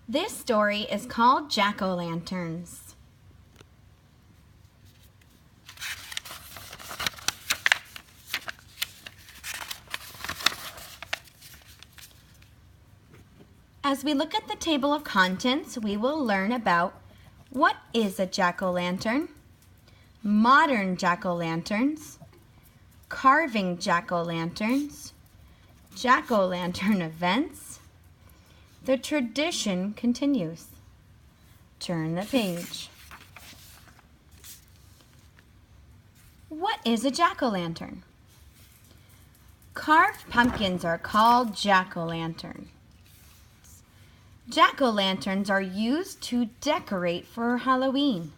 This story is called Jack-o'-lanterns. As we look at the table of contents, we will learn about what is a jack-o'-lantern, modern jack-o'-lanterns, carving jack-o'-lanterns, jack-o'-lantern events. The tradition continues. Turn the page. What is a jack-o'-lantern? Carved pumpkins are called jack-o'-lanterns. Jack-o'-lanterns are used to decorate for Halloween.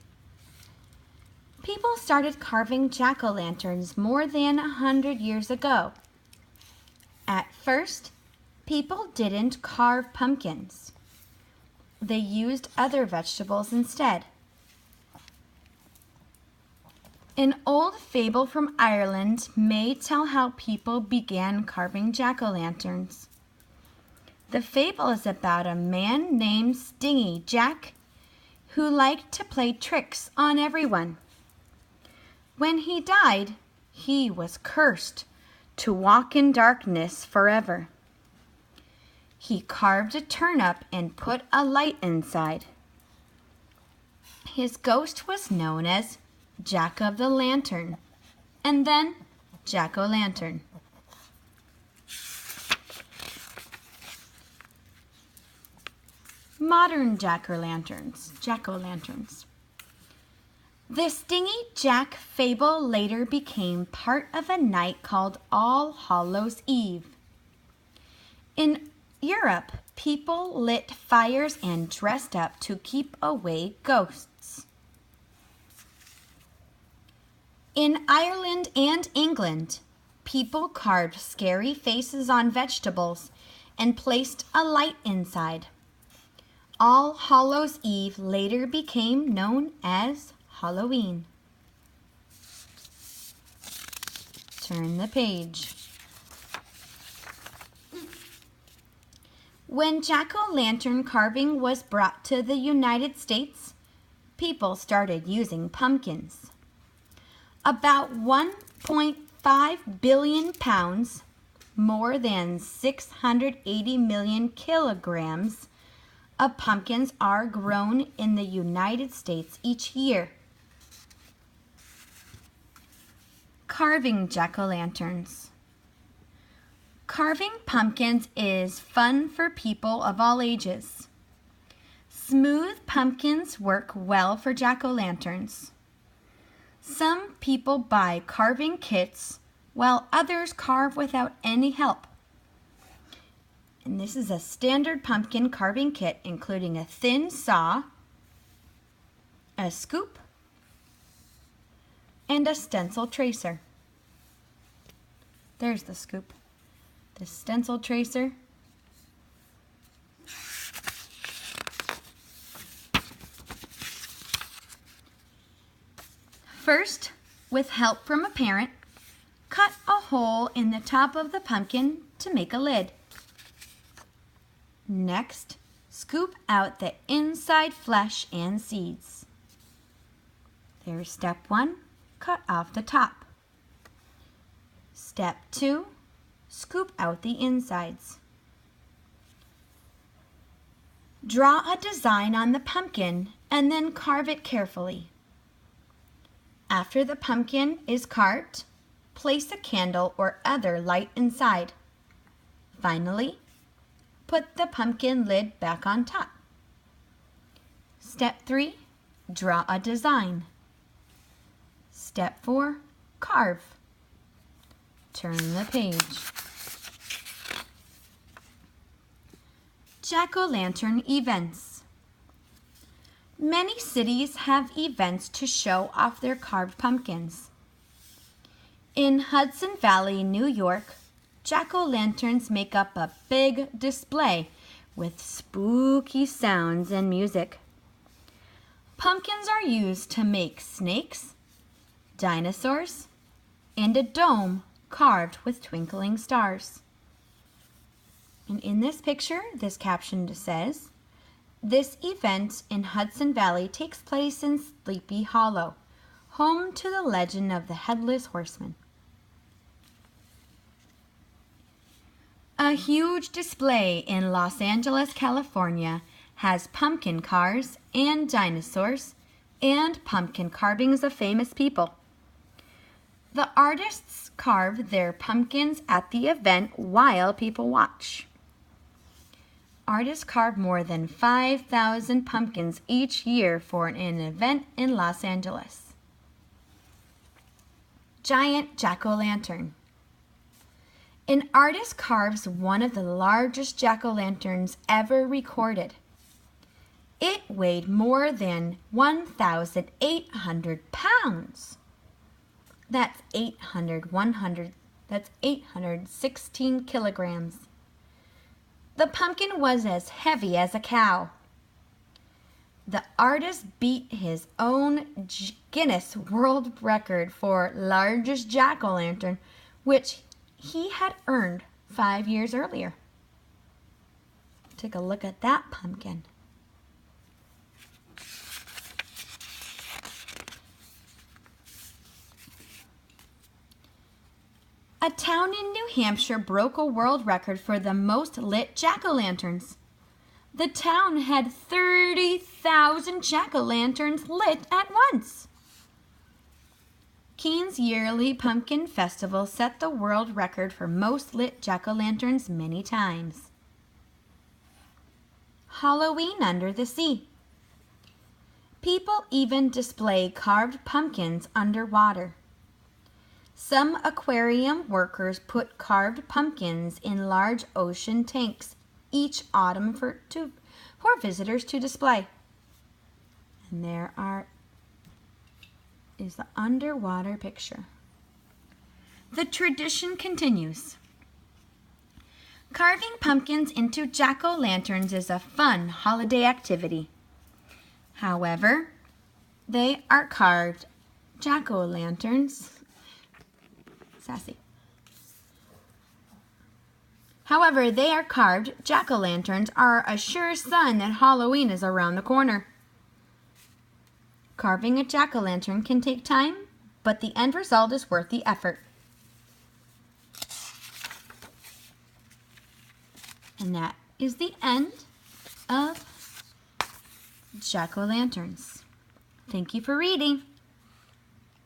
People started carving jack-o'-lanterns more than 100 years ago. At first, people didn't carve pumpkins. They used other vegetables instead. An old fable from Ireland may tell how people began carving jack-o'-lanterns. The fable is about a man named Stingy Jack who liked to play tricks on everyone. When he died, he was cursed to walk in darkness forever. He carved a turnip and put a light inside. His ghost was known as Jack of the Lantern, and then Jack-o'-lantern. Modern jack-o'-lanterns. The Stingy Jack fable later became part of a night called All Hallows Eve. In Europe, people lit fires and dressed up to keep away ghosts. In Ireland and England, people carved scary faces on vegetables and placed a light inside. All Hallows Eve later became known as Halloween. Turn the page. When jack-o'-lantern carving was brought to the United States, people started using pumpkins. About 1.5 billion pounds, more than 680 million kilograms, of pumpkins are grown in the United States each year. Carving jack-o'-lanterns. Carving pumpkins is fun for people of all ages. Smooth pumpkins work well for jack-o'-lanterns. Some people buy carving kits while others carve without any help. And this is a standard pumpkin carving kit including a thin saw, a scoop, and a stencil tracer. There's the scoop. The stencil tracer. First, with help from a parent, cut a hole in the top of the pumpkin to make a lid. Next, scoop out the inside flesh and seeds. There's step 1, cut off the top. Step 2, scoop out the insides. Draw a design on the pumpkin and then carve it carefully. After the pumpkin is carved, place a candle or other light inside. Finally, put the pumpkin lid back on top. Step 3, draw a design. Step 4, carve. Turn the page. Jack-o'-lantern events. Many cities have events to show off their carved pumpkins. In Hudson Valley, New York, jack-o'-lanterns make up a big display with spooky sounds and music. Pumpkins are used to make snakes, dinosaurs, and a dome carved with twinkling stars. And in this picture, this caption says, This event in Hudson Valley takes place in Sleepy Hollow, home to the legend of the Headless Horseman. A huge display in Los Angeles, California has pumpkin cars and dinosaurs and pumpkin carvings of famous people. The artists carve their pumpkins at the event while people watch. Artists carve more than 5,000 pumpkins each year for an event in Los Angeles. Giant jack-o'-lantern. An artist carves one of the largest jack-o'-lanterns ever recorded. It weighed more than 1,800 pounds. That's 816 kilograms. The pumpkin was as heavy as a cow. The artist beat his own Guinness World Record for largest jack-o'-lantern, which he had earned 5 years earlier. Take a look at that pumpkin. A town in New Hampshire broke a world record for the most lit jack-o'-lanterns. The town had 30,000 jack-o'-lanterns lit at once. Keene's yearly pumpkin festival set the world record for most lit jack-o'-lanterns many times. Halloween under the sea. People even display carved pumpkins underwater. Some aquarium workers put carved pumpkins in large ocean tanks each autumn for visitors to display. And there is the underwater picture. The tradition continues. Carving pumpkins into jack-o'-lanterns is a fun holiday activity. However, they are carved jack-o'-lanterns. Sassy. However, they are carved jack-o'-lanterns are a sure sign that Halloween is around the corner. Carving a jack-o'-lantern can take time, but the end result is worth the effort. And that is the end of jack-o'-lanterns. Thank you for reading.